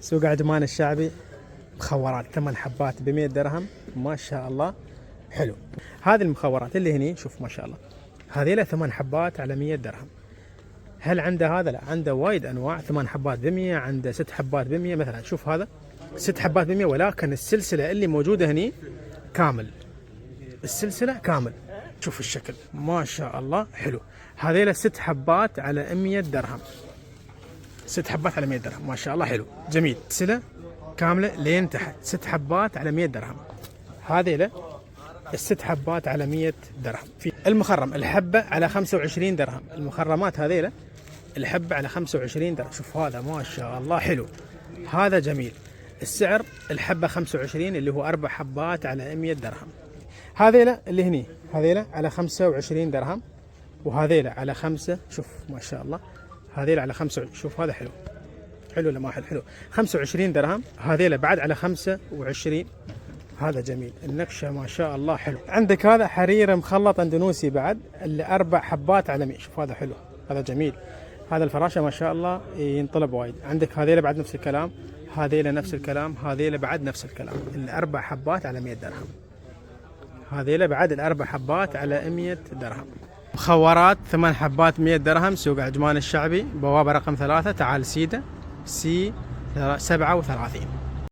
سوق عجمان الشعبي مخورات 8 حبات ب100 درهم ما شاء الله. حلو. هذه المخورات اللي هني شوف ما شاء الله، هذه له 8 حبات على 100 درهم. هل عنده هذا؟ لا، عنده وايد انواع. 8 حبات ب100، عنده 6 حبات ب100 مثلا. شوف هذا 6 حبات ب100، ولكن السلسله اللي موجوده هني كامل، السلسله كامل. شوف الشكل ما شاء الله حلو. هذه له 6 حبات على 100 درهم، 6 حبات على 100 درهم ما شاء الله حلو جميل. سلة كاملة لين تحت، 6 حبات على 100 درهم. هذه له ال6 حبات على 100 درهم. في المخرم الحبة على 25 درهم. المخرمات هذه له الحبة على 25 درهم. شوف هذا ما شاء الله حلو، هذا جميل. السعر الحبة 25 اللي هو 4 حبات على 100 درهم. هذيله اللي هني هذيله على 25 درهم، وهذيله على 5. شوف ما شاء الله هذيله على 5. شوف هذا حلو، حلو ولا ما حلو؟ حلو. 25 درهم. هذيله بعد على 25. هذا جميل، النقشة ما شاء الله حلو. عندك هذا حرير مخلط اندونوسي بعد اللي 4 حبات على 100. شوف هذا حلو، هذا جميل. هذا الفراشة ما شاء الله ينطلب وايد. عندك هذيله بعد نفس الكلام، هذيله نفس الكلام، هذيله بعد نفس الكلام اللي 4 حبات على 100 درهم. هذيله بعد ال4 حبات على 100 درهم. مخورات 8 حبات 100 درهم. سوق عجمان الشعبي، بوابة رقم 3، تعال سيدة سي 37.